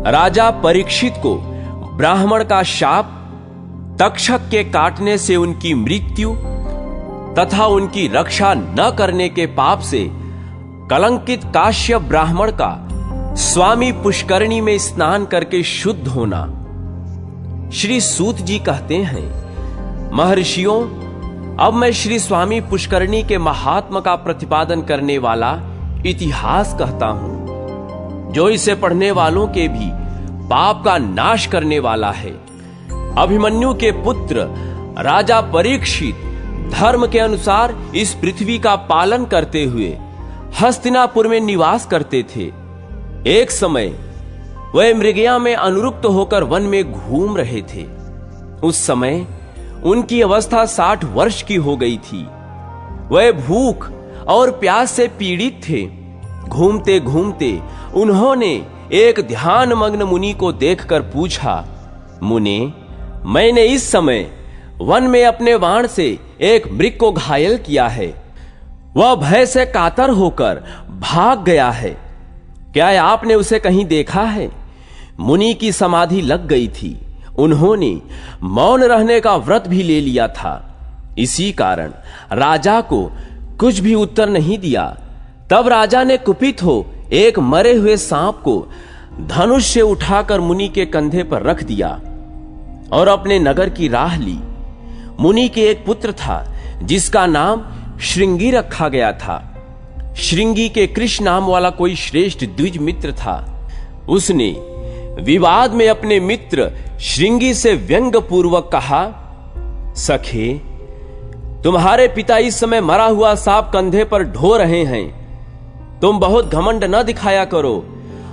राजा परीक्षित को ब्राह्मण का शाप, तक्षक के काटने से उनकी मृत्यु तथा उनकी रक्षा न करने के पाप से कलंकित काश्यप ब्राह्मण का स्वामी पुष्करणी में स्नान करके शुद्ध होना। श्री सूत जी कहते हैं, महर्षियों, अब मैं श्री स्वामी पुष्करणी के महात्मा का प्रतिपादन करने वाला इतिहास कहता हूं, जो इसे पढ़ने वालों के भी पाप का नाश करने वाला है। अभिमन्यु के पुत्र राजा परीक्षित धर्म के अनुसार इस पृथ्वी का पालन करते हुए हस्तिनापुर में निवास करते थे। एक समय वह मृगया में अनुरक्त होकर वन में घूम रहे थे। उस समय उनकी अवस्था 60 वर्ष की हो गई थी। वह भूख और प्यास से पीड़ित थे। घूमते घूमते उन्होंने एक ध्यान मग्न मुनि को देखकर पूछा, मुने, मैंने इस समय वन में अपने बाण से एक मृग को घायल किया है। वह भय से कातर होकर भाग गया है। क्या आपने उसे कहीं देखा है? मुनि की समाधि लग गई थी। उन्होंने मौन रहने का व्रत भी ले लिया था। इसी कारण राजा को कुछ भी उत्तर नहीं दिया। तब राजा ने कुपित हो एक मरे हुए सांप को धनुष से उठाकर मुनि के कंधे पर रख दिया और अपने नगर की राह ली। मुनि के एक पुत्र था जिसका नाम श्रृंगी रखा गया था। श्रृंगी के कृष्ण नाम वाला कोई श्रेष्ठ द्विज मित्र था। उसने विवाद में अपने मित्र श्रृंगी से व्यंग पूर्वक कहा, सखे, तुम्हारे पिता इस समय मरा हुआ सांप कंधे पर ढो रहे हैं। तुम बहुत घमंड न दिखाया करो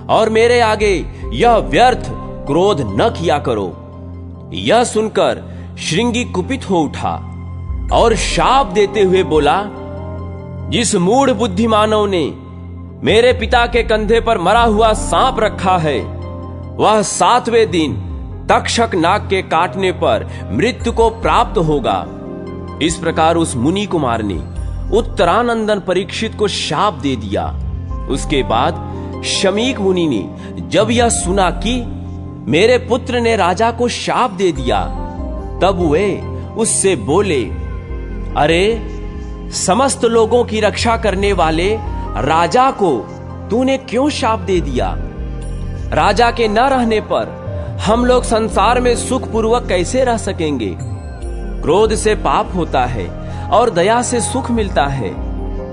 और मेरे आगे यह व्यर्थ क्रोध न किया करो। यह सुनकर श्रृंगी कुपित हो उठा और शाप देते हुए बोला, जिस मूढ़ बुद्धिमानों ने मेरे पिता के कंधे पर मरा हुआ सांप रखा है, वह 7वें दिन तक्षक नाग के काटने पर मृत्यु को प्राप्त होगा। इस प्रकार उस मुनि कुमार ने उत्तरानंदन परीक्षित को शाप दे दिया। उसके बाद शमीक मुनि ने जब यह सुना कि मेरे पुत्र ने राजा को शाप दे दिया, तब वे उससे बोले, अरे, समस्त लोगों की रक्षा करने वाले राजा को तूने क्यों शाप दे दिया? राजा के न रहने पर हम लोग संसार में सुखपूर्वक कैसे रह सकेंगे? क्रोध से पाप होता है और दया से सुख मिलता है।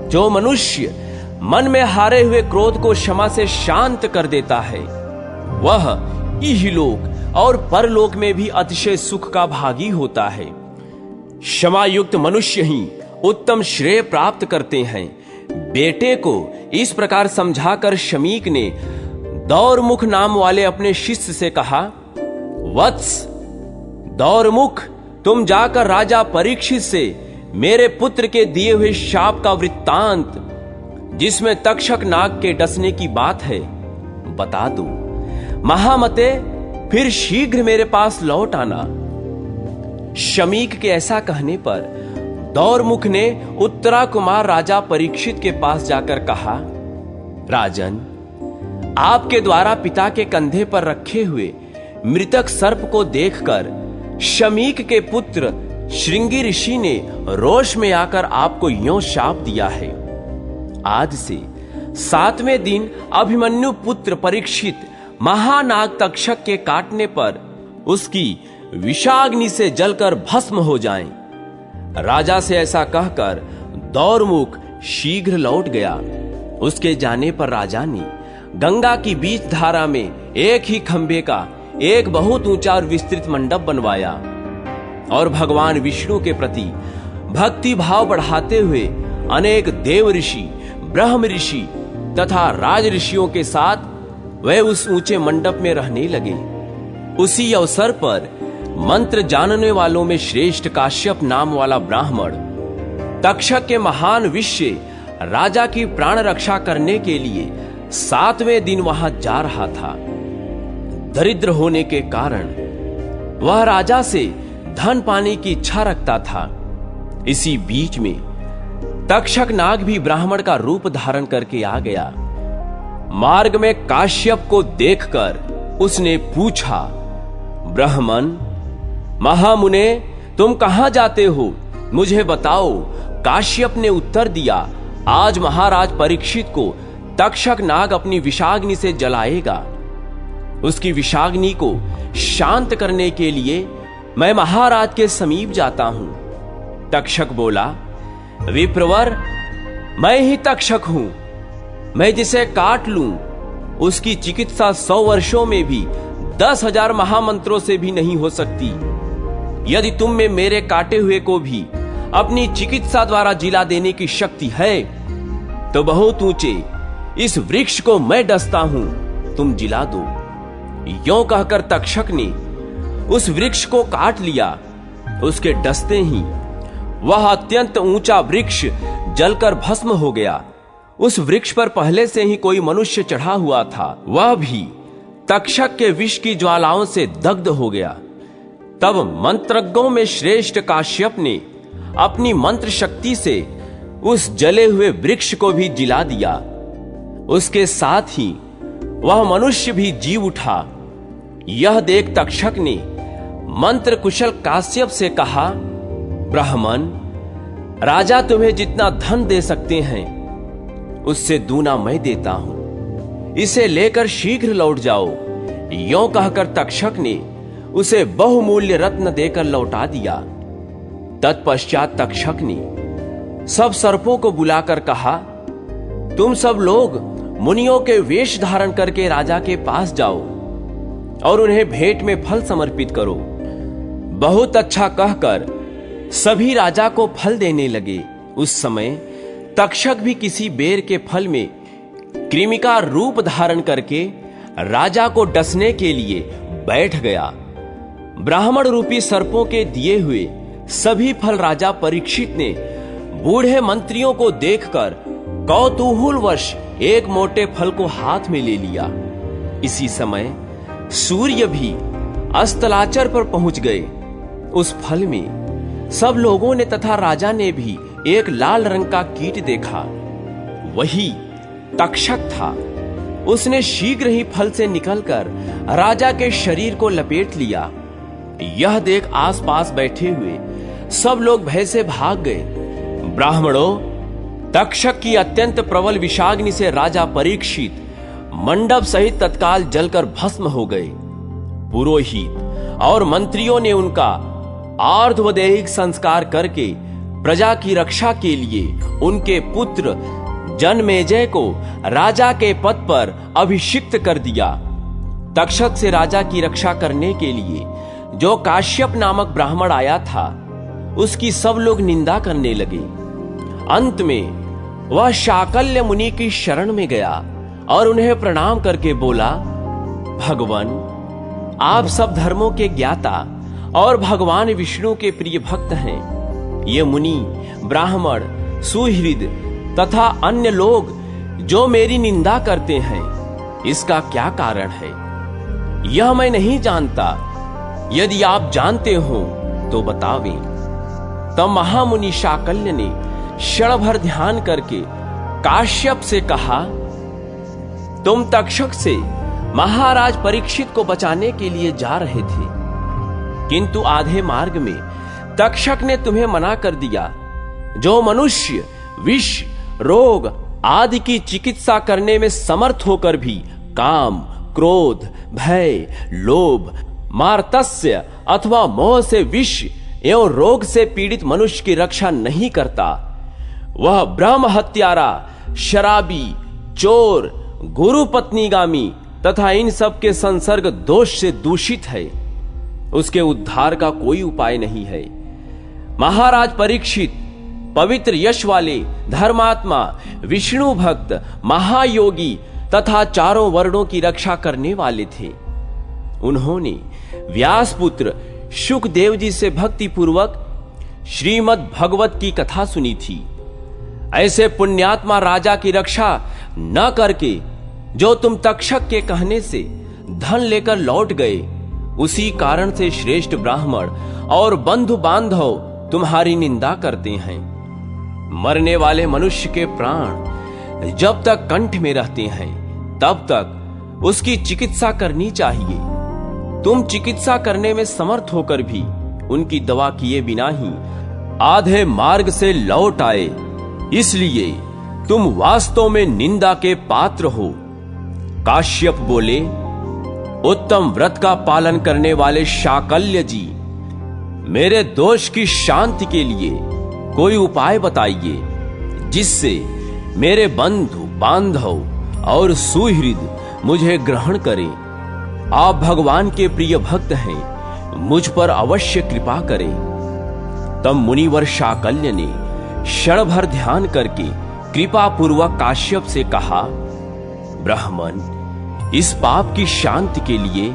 जो मनुष्य मन में हारे हुए क्रोध को क्षमा से शांत कर देता है, वह इहलोक और परलोक में भी अतिशय सुख का भागी होता है। क्षमा युक्त मनुष्य ही उत्तम श्रेय प्राप्त करते हैं। बेटे को इस प्रकार समझाकर शमीक ने दौरमुख नाम वाले अपने शिष्य से कहा, वत्स, दौरमुख, तुम जाकर राजा परीक्षित से मेरे पुत्र के दिए हुए शाप का वृत्तांत, जिसमें तक्षक नाग के डसने की बात है, बता दो। महामते, फिर शीघ्र मेरे पास लौट आना। शमीक के ऐसा कहने पर दौरमुख ने उत्तरा कुमार राजा परीक्षित के पास जाकर कहा, राजन, आपके द्वारा पिता के कंधे पर रखे हुए मृतक सर्प को देखकर शमीक के पुत्र श्रृंगी ऋषि ने रोष में आकर आपको यों शाप दिया है। आज से 7वें दिन अभिमन्यु पुत्र परीक्षित महानाग तक्षक के काटने पर उसकी विषाग्नि से जलकर भस्म हो जाएं। राजा से ऐसा कहकर दौरमुख शीघ्र लौट गया। उसके जाने पर राजा ने गंगा की बीच धारा में एक ही खंभे का एक बहुत ऊंचा और विस्तृत मंडप बनवाया और भगवान विष्णु के प्रति भक्ति भाव बढ़ाते हुए अनेक देव ऋषि, ब्रह्म ऋषि तथा राज ऋषियों के साथ वह उस ऊंचे मंडप में रहने लगे। उसी अवसर पर मंत्र जानने वालों में श्रेष्ठ काश्यप नाम वाला ब्राह्मण तक्षक के महान विष्य राजा की प्राण रक्षा करने के लिए 7वें दिन वहां जा रहा था। दरिद्र होने के कारण वह राजा से धन पाने की इच्छा रखता था। इसी बीच में तक्षक नाग भी ब्राह्मण का रूप धारण करके आ गया। मार्ग में काश्यप को देखकर उसने पूछा, ब्राह्मण, महामुने, तुम कहां जाते हो? मुझे बताओ। काश्यप ने उत्तर दिया, आज महाराज परीक्षित को तक्षक नाग अपनी विषाग्नि से जलाएगा। उसकी विषाग्नि को शांत करने के लिए मैं महाराज के समीप जाता हूं। तक्षक बोला, विप्रवर, मैं ही तक्षक हूं। मैं जिसे काट लूं उसकी चिकित्सा 100 वर्षों में भी 10,000 महामंत्रों से भी नहीं हो सकती। यदि तुम में मेरे काटे हुए को भी अपनी चिकित्सा द्वारा जिला देने की शक्ति है तो बहुत ऊंचे इस वृक्ष को मैं डसता हूं, तुम जिला दो। यों कहकर तक्षक ने उस वृक्ष को काट लिया। उसके डसते ही वह अत्यंत ऊंचा वृक्ष जलकर भस्म हो गया। उस वृक्ष पर पहले से ही कोई मनुष्य चढ़ा हुआ था, वह भी तक्षक के विष की ज्वालाओं से दग्ध हो गया। तब मंत्रज्ञों में श्रेष्ठ काश्यप ने अपनी मंत्र शक्ति से उस जले हुए वृक्ष को भी जिला दिया। उसके साथ ही वह मनुष्य भी जी उठा। यह देख तक्षक ने मंत्र कुशल काश्यप से कहा, ब्राह्मण, राजा तुम्हें जितना धन दे सकते हैं उससे दूना मैं देता हूं। इसे लेकर शीघ्र लौट जाओ। यों कहकर तक्षक ने उसे बहुमूल्य रत्न देकर लौटा दिया। तत्पश्चात तक्षक ने सब सर्पों को बुलाकर कहा, तुम सब लोग मुनियों के वेश धारण करके राजा के पास जाओ और उन्हें भेंट में फल समर्पित करो। बहुत अच्छा कहकर सभी राजा को फल देने लगे। उस समय तक्षक भी किसी बेर के फल में कृमिका रूप धारण करके राजा को डसने के लिए बैठ गया। ब्राह्मण रूपी सर्पों के दिए हुए सभी फल राजा परीक्षित ने बूढ़े मंत्रियों को देखकर कौतूहलवश एक मोटे फल को हाथ में ले लिया। इसी समय सूर्य भी अस्ताचल पर पहुंच गए। उस फल में सब लोगों ने तथा राजा ने भी एक लाल रंग का कीट देखा। वही तक्षक था। उसने शीघ्र ही फल से निकलकर राजा के शरीर को लपेट लिया। यह देख आसपास बैठे हुए सब लोग भय से भाग गए। ब्राह्मणों, तक्षक की अत्यंत प्रबल विषाग्नि से राजा परीक्षित मंडप सहित तत्काल जलकर भस्म हो गए। पुरोहित और मंत्रियों ने उनका आर्धवदैहिक संस्कार करके प्रजा की रक्षा के लिए उनके पुत्र जनमेजय को राजा के पद पर अभिषिक्त कर दिया। तक्षक से राजा की रक्षा करने के लिए जो काश्यप नामक ब्राह्मण आया था उसकी सब लोग निंदा करने लगे। अंत में वह शाकल्य मुनि की शरण में गया और उन्हें प्रणाम करके बोला, भगवान, आप सब धर्मों के ज्ञाता और भगवान विष्णु के प्रिय भक्त हैं। ये मुनि, ब्राह्मण, सुहृद तथा अन्य लोग जो मेरी निंदा करते हैं, इसका क्या कारण है यह मैं नहीं जानता। यदि आप जानते हो तो बतावें। तब महामुनि शाकल्य ने क्षण भर ध्यान करके काश्यप से कहा, तुम तक्षक से महाराज परीक्षित को बचाने के लिए जा रहे थे, किंतु आधे मार्ग में तक्षक ने तुम्हें मना कर दिया। जो मनुष्य विष, रोग आदि की चिकित्सा करने में समर्थ होकर भी काम, क्रोध, भय, लोभ, मार्तस्य अथवा मोह से विष एवं रोग से पीड़ित मनुष्य की रक्षा नहीं करता, वह ब्रह्म हत्यारा, शराबी, चोर, गुरु पत्नीगामी तथा इन सब के संसर्ग दोष से दूषित है। उसके उद्धार का कोई उपाय नहीं है। महाराज परीक्षित पवित्र यश वाले धर्मात्मा, विष्णु भक्त, महायोगी तथा चारों वर्णों की रक्षा करने वाले थे। उन्होंने व्यासपुत्र शुकदेव जी से भक्ति पूर्वक श्रीमद् भगवत की कथा सुनी थी। ऐसे पुण्यात्मा राजा की रक्षा न करके जो तुम तक्षक के कहने से धन लेकर लौट गए, उसी कारण से श्रेष्ठ ब्राह्मण और बंधु बांधव तुम्हारी निंदा करते हैं। मरने वाले मनुष्य के प्राण जब तक कंठ में रहते हैं तब तक उसकी चिकित्सा करनी चाहिए। तुम चिकित्सा करने में समर्थ होकर भी उनकी दवा किए बिना ही आधे मार्ग से लौट आए, इसलिए तुम वास्तव में निंदा के पात्र हो। काश्यप बोले, उत्तम व्रत का पालन करने वाले शाकल्य जी, मेरे दोष की शांति के लिए कोई उपाय बताइए, जिससे मेरे बंधु बांधव और सुहृद मुझे ग्रहण करें। आप भगवान के प्रिय भक्त हैं, मुझ पर अवश्य कृपा करें। तब मुनिवर शाकल्य ने क्षण भर ध्यान करके कृपा पूर्वक काश्यप से कहा, ब्राह्मण, इस पाप की शांति के लिए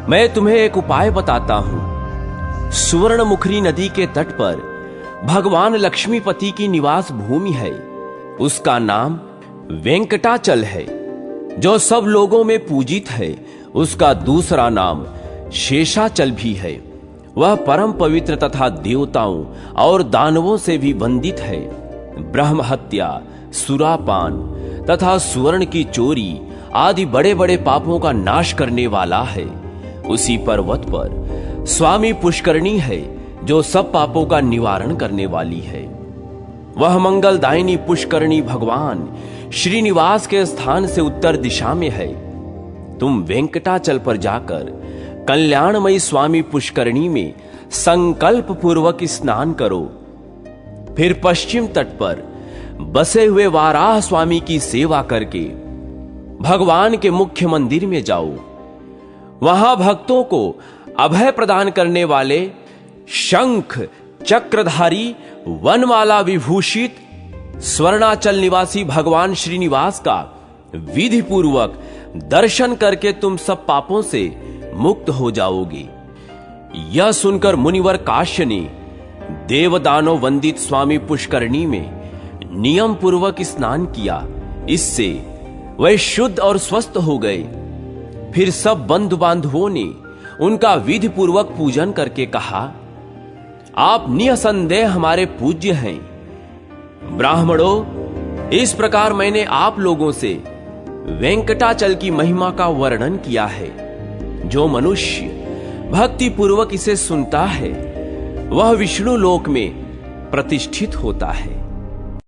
मैं तुम्हें एक उपाय बताता हूं। सुवर्णमुखरी नदी के तट पर भगवान लक्ष्मीपति की निवास भूमि है। उसका नाम वेंकटाचल है, जो सब लोगों में पूजित है। उसका दूसरा नाम शेषाचल भी है। वह परम पवित्र तथा देवताओं और दानवों से भी वंदित है। ब्रह्म हत्या, सुरापान तथा सुवर्ण की चोरी आदि बड़े बड़े पापों का नाश करने वाला है। उसी पर्वत पर स्वामी पुष्करणी है, जो सब पापों का निवारण करने वाली है। वह मंगलदायिनी पुष्करणी भगवान श्रीनिवास के स्थान से उत्तर दिशा में है। तुम वेंकटाचल पर जाकर कल्याणमयी स्वामी पुष्करणी में संकल्प पूर्वक स्नान करो। फिर पश्चिम तट पर बसे हुए वाराह स्वामी की सेवा करके भगवान के मुख्य मंदिर में जाओ। वहां भक्तों को अभय प्रदान करने वाले शंख चक्रधारी वनमाला विभूषित स्वर्णाचल निवासी भगवान श्रीनिवास का विधि पूर्वक दर्शन करके तुम सब पापों से मुक्त हो जाओगे। यह सुनकर मुनिवर काश्य ने देवदानव वंदित स्वामी पुष्करणी में नियम पूर्वक स्नान किया। इससे वह शुद्ध और स्वस्थ हो गए। फिर सब बंधु बांधवों ने उनका विधि पूर्वक पूजन करके कहा, आप निसंदेह हमारे पूज्य हैं। ब्राह्मणों, इस प्रकार मैंने आप लोगों से वेंकटाचल की महिमा का वर्णन किया है। जो मनुष्य भक्ति पूर्वक इसे सुनता है, वह विष्णु लोक में प्रतिष्ठित होता है।